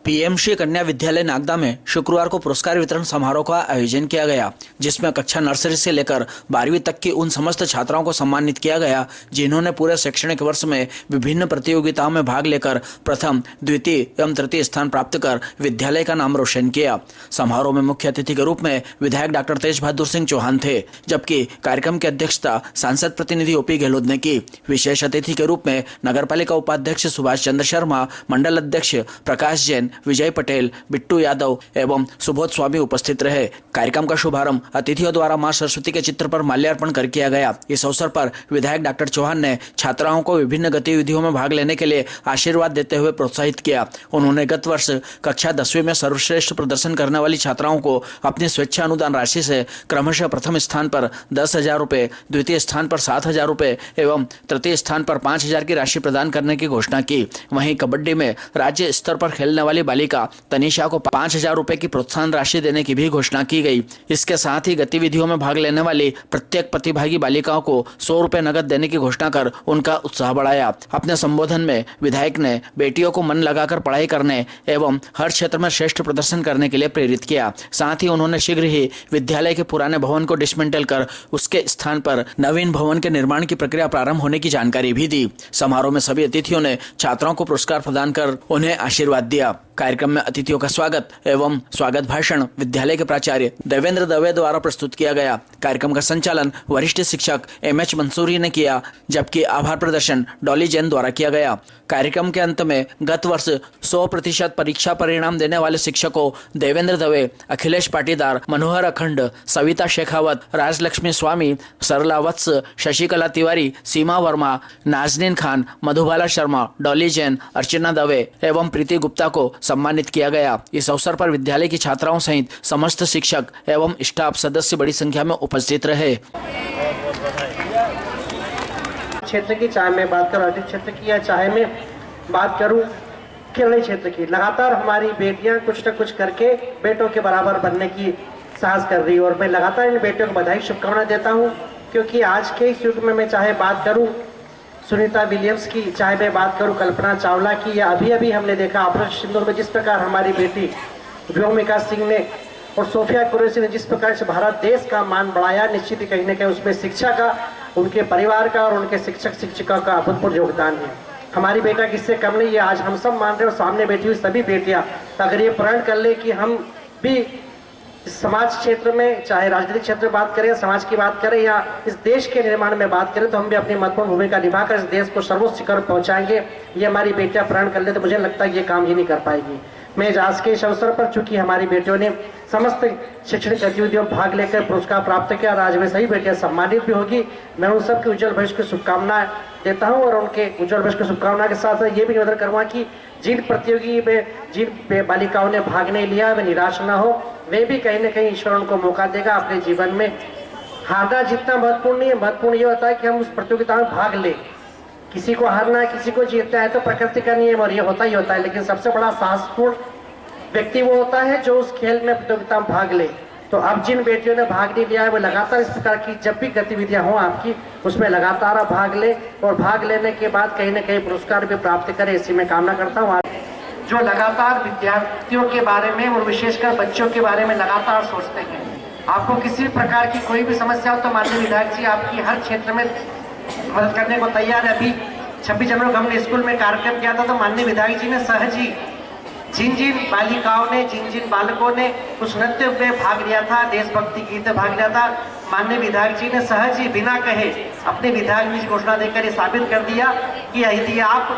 पीएमश्री कन्या विद्यालय नागदा में शुक्रवार को पुरस्कार वितरण समारोह का आयोजन किया गया, जिसमें कक्षा नर्सरी से लेकर 12वीं तक की उन समस्त छात्राओं को सम्मानित किया गया जिन्होंने पूरे शैक्षणिक वर्ष में विभिन्न प्रतियोगिताओं में भाग लेकर प्रथम, द्वितीय एवं तृतीय स्थान प्राप्त कर विद्यालय का नाम रोशन किया। समारोह में मुख्य अतिथि के रूप में विधायक डॉक्टर तेज बहादुर सिंह चौहान थे, जबकि कार्यक्रम की अध्यक्षता सांसद प्रतिनिधि ओपी गहलोत ने की। विशेष अतिथि के रूप में नगरपालिका उपाध्यक्ष सुभाष चंद्र शर्मा, मंडल अध्यक्ष प्रकाश जैन, विजय पटेल, बिट्टू यादव एवं सुबोध स्वामी उपस्थित रहे। कार्यक्रम का शुभारंभ अतिथियों द्वारा मां सरस्वती के चित्र पर माल्यार्पण कर किया गया। इस अवसर पर विधायक डॉक्टर चौहान ने छात्राओं को विभिन्न गतिविधियों में भाग लेने के लिए आशीर्वाद देते हुए प्रोत्साहित किया। उन्होंने गत वर्ष कक्षा 10वीं में सर्वश्रेष्ठ प्रदर्शन करने वाली छात्राओं को अपनी स्वेच्छा अनुदान राशि से क्रमशः प्रथम स्थान पर 10,000 रुपए, द्वितीय स्थान पर 7,000 रुपए एवं तृतीय स्थान पर 5,000 की राशि प्रदान करने की घोषणा की। वहीं कबड्डी में राज्य स्तर पर खेलने वाली बालिका तनिषा को 5,000 रुपए की प्रोत्साहन राशि देने की भी घोषणा की गई। इसके साथ ही गतिविधियों में भाग लेने वाली प्रत्येक प्रतिभागी बालिकाओं को 100 रुपए नगद देने की घोषणा कर उनका उत्साह बढ़ाया। अपने संबोधन में विधायक ने बेटियों को मन लगाकर पढ़ाई करने एवं हर क्षेत्र में श्रेष्ठ प्रदर्शन करने के लिए प्रेरित किया। साथ ही उन्होंने शीघ्र ही विद्यालय के पुराने भवन को डिसमेंटल कर उसके स्थान पर नवीन भवन के निर्माण की प्रक्रिया प्रारंभ होने की जानकारी भी दी। समारोह में सभी अतिथियों ने छात्राओं को पुरस्कार प्रदान कर उन्हें आशीर्वाद दिया। कार्यक्रम में अतिथियों का स्वागत एवं स्वागत भाषण विद्यालय के प्राचार्य देवेंद्र दवे द्वारा प्रस्तुत किया गया। कार्यक्रम का संचालन वरिष्ठ शिक्षक एमएच मंसूरी ने किया, जबकि आभार प्रदर्शन डॉली जैन द्वारा किया गया। कार्यक्रम के अंत में गत वर्ष 100% परीक्षा परिणाम देने वाले शिक्षकों देवेंद्र दवे, अखिलेश पाटीदार, मनोहर अखंड, सविता शेखावत, राजलक्ष्मी स्वामी, सरला वत्स, शशिकला तिवारी, सीमा वर्मा, नाजनीन खान, मधुबाला शर्मा, डॉली जैन, अर्चना दवे एवं प्रीति गुप्ता को सम्मानित किया गया। इस अवसर पर विद्यालय की छात्राओं सहित समस्त शिक्षक एवं स्टाफ सदस्य बड़ी संख्या में उपस्थित रहे। क्षेत्र की चाहे मैं बात करूं अर्जित क्षेत्र की या चाहे मैं बात करूं खेलने क्षेत्र की, लगातार हमारी बेटियां कुछ न कुछ करके बेटों के बराबर बनने की साहस कर रही है और मैं लगातार इन बेटियों को बधाई शुभकामनाएं देता हूं, क्योंकि आज के इस युग में मैं चाहे बात करूं सुनीता विलियम्स की, चाहे मैं बात करूं कल्पना चावला की, या अभी हमने देखा ऑपरेशन सिंदूर में जिस प्रकार हमारी बेटी व्योमिका सिंह ने और सोफिया कुरैशी ने जिस प्रकार से भारत देश का मान बढ़ाया, निश्चित ही कहीं न कहीं उसमें शिक्षा का, उनके परिवार का और उनके शिक्षक शिक्षिका का अभूतपूर्व योगदान है। हमारी बेटा किससे कम नहीं है, आज हम सब मान रहे हैं और सामने बैठी हुई सभी बेटियां अगर ये प्रण कर ले कि हम भी समाज क्षेत्र में, चाहे राजनीतिक क्षेत्र में बात करें, समाज की बात करें या इस देश के निर्माण में बात करें, तो हम भी अपनी महत्वपूर्ण भूमिका निभाकर इस देश को सर्वोच्च शिखर पहुंचाएंगे। ये हमारी बेटियां प्रण कर ले तो मुझे लगता है ये काम ही नहीं कर पाएगी। मैं आज के इस अवसर पर चूंकि हमारी बेटियों ने समस्त शैक्षणिक गतिविधियों में भाग लेकर पुरस्कार प्राप्त किया और आज में सही बेटियां सम्मानित भी होगी, मैं उन सबके उज्जवल भविष्य की शुभकामनाएं देता हूं और उनके उज्जवल भविष्य की शुभकामना के साथ ये भी निवेदन करूंगा कि जिन प्रतियोगी में जिन बालिकाओं ने भाग नहीं लिया वे निराश न हो, वे भी कहीं न कहीं ईश्वर उनको मौका देगा अपने जीवन में। हारना जितना महत्वपूर्ण नहीं है, महत्वपूर्ण ये होता है कि हम उस प्रतियोगिता में भाग लें। किसी को हारना है, किसी को जीतना है तो प्रकृति का नियम और ये होता ही होता है, लेकिन सबसे बड़ा साहसपूर्ण व्यक्ति वो होता है जो उस खेल में प्रतियोगिता में भाग ले। तो अब जिन बेटियों ने भाग नहीं लिया है वो लगातार इस प्रकार की जब भी गतिविधियां हों आपकी, उसमें लगातार आप भाग ले और भाग लेने के बाद कहीं न कहीं पुरस्कार भी प्राप्त करें, इसी में कामना करता हूँ। जो लगातार विद्यार्थियों के बारे में और विशेषकर बच्चों के बारे में लगातार सोचते हैं, आपको किसी भी प्रकार की कोई भी समस्या हो तो माननीय विधायक जी आपकी हर क्षेत्र में मदद करने को तैयार है। अभी 26 जनवरी को हमने स्कूल में कार्यक्रम किया था तो माननीय विधायक जी ने सहज ही जिन बालिकाओं ने, जिन बालकों ने उस नृत्य में भाग लिया था, देशभक्ति गीत में भाग लिया था, माननीय विधायक जी ने सहज ही बिना कहे अपने विधायक जी घोषणा देकर ये साबित कर दिया कि यदि आप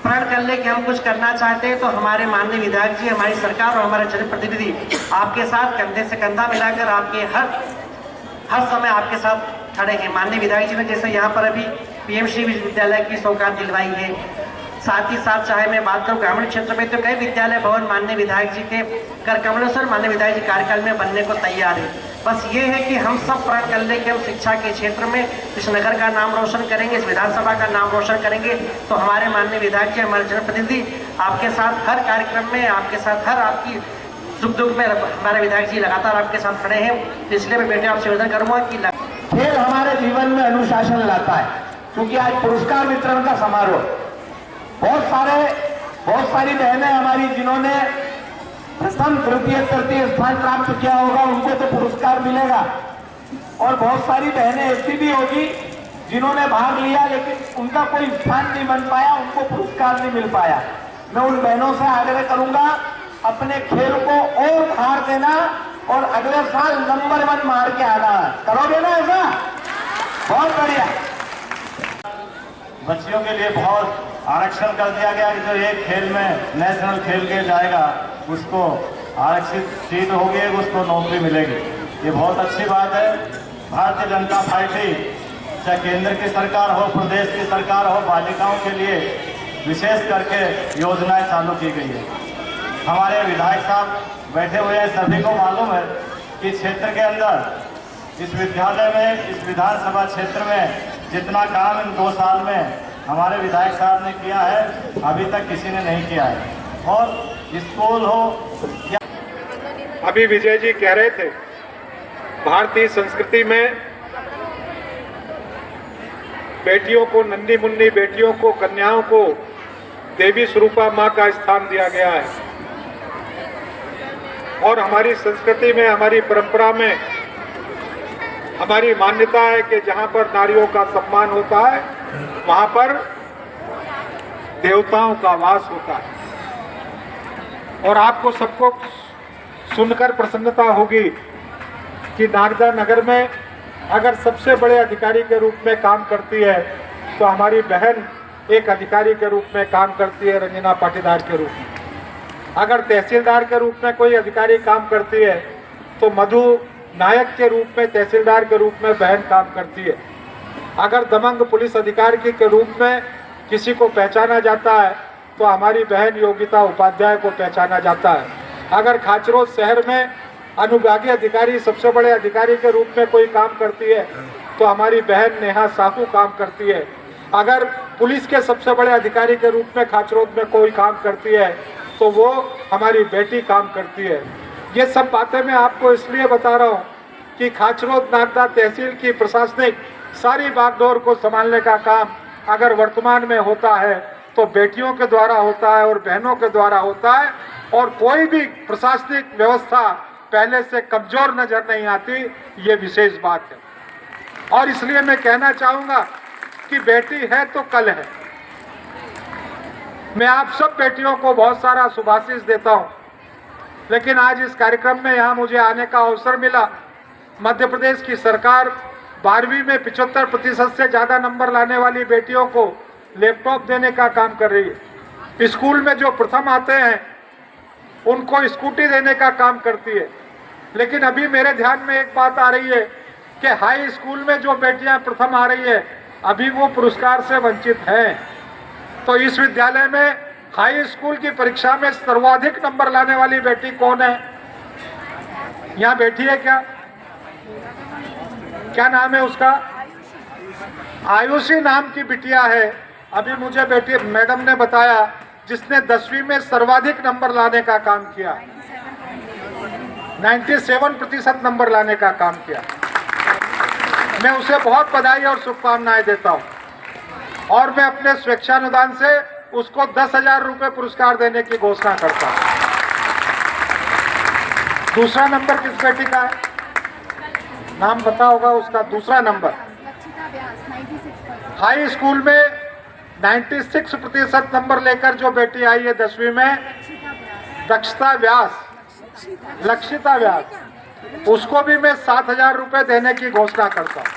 प्रण कर ले कि हम कुछ करना चाहते हैं तो हमारे माननीय विधायक जी, हमारी सरकार और हमारे जनप्रतिनिधि आपके साथ कंधे से कंधा मिलाकर आपके हर समय आपके साथ खड़े हैं। माननीय विधायक जी ने जैसे यहाँ पर अभी पीएमश्री विश्वविद्यालय की सौगात दिलवाई है, साथ ही साथ चाहे मैं बात करूं ग्रामीण क्षेत्र में तो कई विद्यालय भवन माननीय विधायक जी के कर कमलेश्वर माननीय विधायक जी कार्यकाल में बनने को तैयार है। बस ये है कि हम सब प्रण कर ले कि हम शिक्षा के क्षेत्र में इस नगर का नाम रोशन करेंगे, इस विधानसभा का नाम रोशन करेंगे। तो हमारे माननीय विधायक जी, हमारे जनप्रतिनिधि आपके साथ हर कार्यक्रम में, आपके साथ हर आपकी सुख दुख में हमारे विधायक जी लगातार आपके साथ खड़े हैं। तो इसलिए मैं बेटे आपसे निवेदन करूंगा कि खेल हमारे जीवन में अनुशासन लाता है, क्योंकि आज पुरस्कार वितरण का समारोह, बहुत सारे बहुत सारी बहनें हमारी जिन्होंने प्रथम तृतीय तृतीय स्थान प्राप्त किया होगा उनको तो पुरस्कार मिलेगा, और बहुत सारी बहनें ऐसी भी होगी जिन्होंने भाग लिया लेकिन उनका कोई स्थान नहीं बन पाया, उनको पुरस्कार नहीं मिल पाया। मैं उन बहनों से आग्रह करूंगा अपने खेल को और भार देना और अगले साल नंबर 1 मार के आना। करोगे ना ऐसा? बहुत बढ़िया। बच्चियों के लिए बहुत आरक्षण कर दिया गया कि जो एक खेल में नेशनल खेल के जाएगा उसको आरक्षित सीट होगी, उसको नौकरी मिलेगी। ये बहुत अच्छी बात है। भारतीय जनता पार्टी चाहे केंद्र की सरकार हो, प्रदेश की सरकार हो, बालिकाओं के लिए विशेष करके योजनाएं चालू की गई है। हमारे विधायक साहब बैठे हुए हैं, सभी को मालूम है कि क्षेत्र के अंदर इस विद्यालय में, इस विधानसभा क्षेत्र में जितना काम इन 2 साल में हमारे विधायक साहब ने किया है अभी तक किसी ने नहीं किया है। और स्कूल हो या अभी विजय जी कह रहे थे भारतीय संस्कृति में बेटियों को, नन्ही मुन्नी बेटियों को, कन्याओं को देवी स्वरूपा मां का स्थान दिया गया है। और हमारी संस्कृति में, हमारी परंपरा में हमारी मान्यता है कि जहां पर नारियों का सम्मान होता है वहां पर देवताओं का वास होता है। और आपको सबको सुनकर प्रसन्नता होगी कि नागदा नगर में अगर सबसे बड़े अधिकारी के रूप में काम करती है तो हमारी बहन एक अधिकारी के रूप में काम करती है, रंजना पाटीदार के रूप में। अगर तहसीलदार के रूप में कोई अधिकारी काम करती है तो मधु नायक के रूप में, तहसीलदार के रूप में बहन काम करती है। अगर दबंग पुलिस अधिकारी के रूप में किसी को पहचाना जाता है तो हमारी बहन योगिता उपाध्याय को पहचाना जाता है। अगर खाचरोद शहर में अनुविभागीय अधिकारी, सबसे बड़े अधिकारी के रूप में कोई काम करती है तो हमारी बहन नेहा साहू काम करती है। अगर पुलिस के सबसे बड़े अधिकारी के रूप में खाचरोद में कोई काम करती है तो वो हमारी बेटी काम करती है। ये सब बातें मैं आपको इसलिए बता रहा हूँ कि खाचरोद नागदा तहसील की प्रशासनिक सारी बागडोर को संभालने का काम अगर वर्तमान में होता है तो बेटियों के द्वारा होता है और बहनों के द्वारा होता है। और कोई भी प्रशासनिक व्यवस्था पहले से कमजोर नजर नहीं आती, ये विशेष बात है। और इसलिए मैं कहना चाहूँगा कि बेटी है तो कल है। मैं आप सब बेटियों को बहुत सारा शुभाशीष देता हूँ, लेकिन आज इस कार्यक्रम में यहाँ मुझे आने का अवसर मिला। मध्य प्रदेश की सरकार 12वीं में 75% से ज़्यादा नंबर लाने वाली बेटियों को लैपटॉप देने का काम कर रही है। स्कूल में जो प्रथम आते हैं उनको स्कूटी देने का काम करती है। लेकिन अभी मेरे ध्यान में एक बात आ रही है कि हाई स्कूल में जो बेटियां प्रथम आ रही है अभी वो पुरस्कार से वंचित हैं। तो इस विद्यालय में हाई स्कूल की परीक्षा में सर्वाधिक नंबर लाने वाली बेटी कौन है? यहाँ बैठी है क्या नाम है उसका? आयुषी नाम की बिटिया है। अभी मुझे बेटी मैडम ने बताया जिसने 10वीं में सर्वाधिक नंबर लाने का काम किया, 97% नंबर लाने का काम किया। मैं उसे बहुत बधाई और शुभकामनाएं देता हूं और मैं अपने स्वेच्छानुदान से उसको 10,000 रुपए पुरस्कार देने की घोषणा करता हूं। दूसरा नंबर किस बेटी का है? नाम पता होगा उसका। दूसरा नंबर हाई स्कूल में 96% नंबर लेकर जो बेटी आई है 10वीं में, दक्षता व्यास, लक्षिता व्यास, उसको भी मैं 7,000 रुपए देने की घोषणा करता हूं।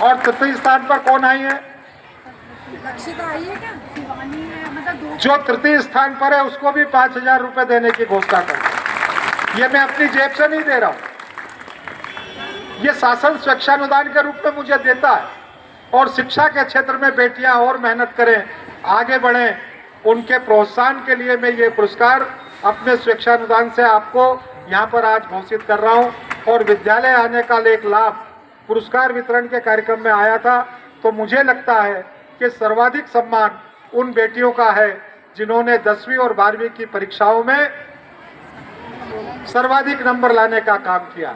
और तृतीय स्थान पर कौन आई है? लक्षिता आई है क्या? मतलब जो तृतीय स्थान पर है उसको भी 5,000 रुपए देने की घोषणा करता हूं। ये मैं अपनी जेब से नहीं दे रहा हूं, ये शासन स्वेच्छानुदान के रूप में मुझे देता है। और शिक्षा के क्षेत्र में बेटियां और मेहनत करें, आगे बढ़ें, उनके प्रोत्साहन के लिए मैं ये पुरस्कार अपने स्वेच्छानुदान से आपको यहाँ पर आज घोषित कर रहा हूँ। और विद्यालय आने का एक लाभ पुरस्कार वितरण के कार्यक्रम में आया था, तो मुझे लगता है कि सर्वाधिक सम्मान उन बेटियों का है जिन्होंने 10वीं और 12वीं की परीक्षाओं में सर्वाधिक नंबर लाने का काम किया।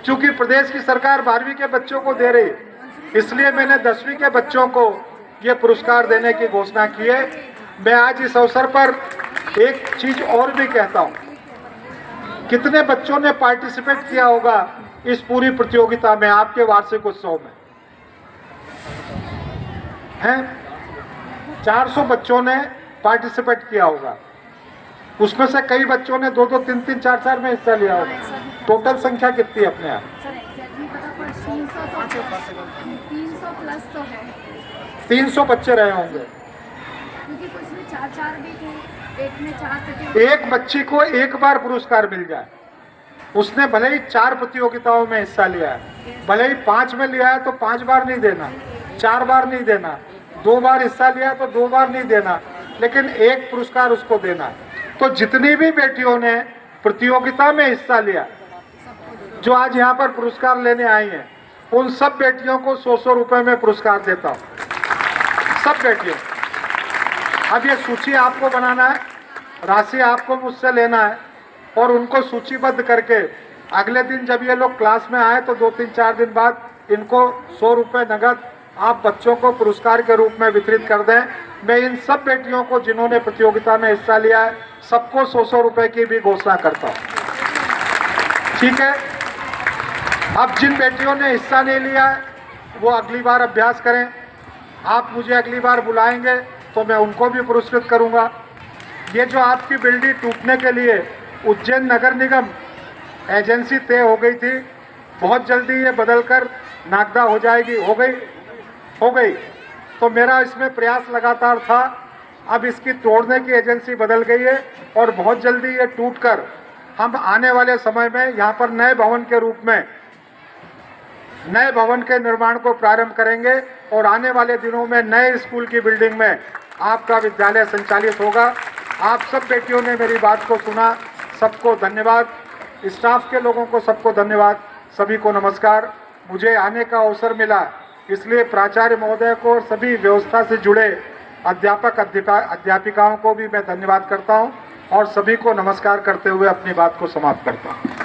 चूंकि प्रदेश की सरकार 12वीं के बच्चों को दे रही है, इसलिए मैंने 10वीं के बच्चों को ये पुरस्कार देने की घोषणा की है। मैं आज इस अवसर पर एक चीज और भी कहता हूँ, कितने बच्चों ने पार्टिसिपेट किया होगा इस पूरी प्रतियोगिता में, आपके वार्षिक उत्सव में? हैं 400 बच्चों ने पार्टिसिपेट किया होगा। उसमें से कई बच्चों ने 2-2, 3-3, 4-4 में हिस्सा लिया होगा। टोटल संख्या कितनी है अपने यहाँ? सर एग्जैक्टली पता पर 300 प्लस तो है, 300 बच्चे रहे होंगे। क्योंकि कुछ में 4-4 भी थे, एक में 4 प्रतियोगिता। एक बच्ची को एक बार पुरस्कार मिल जाए, उसने भले ही 4 प्रतियोगिताओं में हिस्सा लिया है, भले ही 5 में लिया है तो 5 बार नहीं देना, 4 बार नहीं देना, 2 बार हिस्सा लिया है तो 2 बार नहीं देना, लेकिन एक पुरस्कार उसको देना है। तो जितनी भी बेटियों ने प्रतियोगिता में हिस्सा लिया, जो आज यहाँ पर पुरस्कार लेने आई हैं, उन सब बेटियों को 100-100 रुपए में पुरस्कार देता हूँ, सब बेटियों। अब ये सूची आपको बनाना है, राशि आपको मुझसे लेना है और उनको सूचीबद्ध करके अगले दिन जब ये लोग क्लास में आए तो 2-3-4 दिन बाद इनको 100 रुपये नगद आप बच्चों को पुरस्कार के रूप में वितरित कर दें। मैं इन सब बेटियों को जिन्होंने प्रतियोगिता में हिस्सा लिया है, सबको 100-100 रुपये की भी घोषणा करता हूँ, ठीक है? अब जिन बेटियों ने हिस्सा नहीं लिया है वो अगली बार अभ्यास करें। आप मुझे अगली बार बुलाएंगे तो मैं उनको भी पुरस्कृत करूंगा। ये जो आपकी बिल्डिंग टूटने के लिए उज्जैन नगर निगम एजेंसी तय हो गई थी, बहुत जल्दी ये बदलकर नागदा हो जाएगी, हो गई। तो मेरा इसमें प्रयास लगातार था। अब इसकी तोड़ने की एजेंसी बदल गई है और बहुत जल्दी ये टूटकर हम आने वाले समय में यहाँ पर नए भवन के रूप में नए भवन के निर्माण को प्रारंभ करेंगे और आने वाले दिनों में नए स्कूल की बिल्डिंग में आपका विद्यालय संचालित होगा। आप सब बेटियों ने मेरी बात को सुना, सबको धन्यवाद। स्टाफ के लोगों को सबको धन्यवाद, सभी को नमस्कार। मुझे आने का अवसर मिला इसलिए प्राचार्य महोदय को और सभी व्यवस्था से जुड़े अध्यापक अध्यापिकाओं को भी मैं धन्यवाद करता हूं और सभी को नमस्कार करते हुए अपनी बात को समाप्त करता हूं।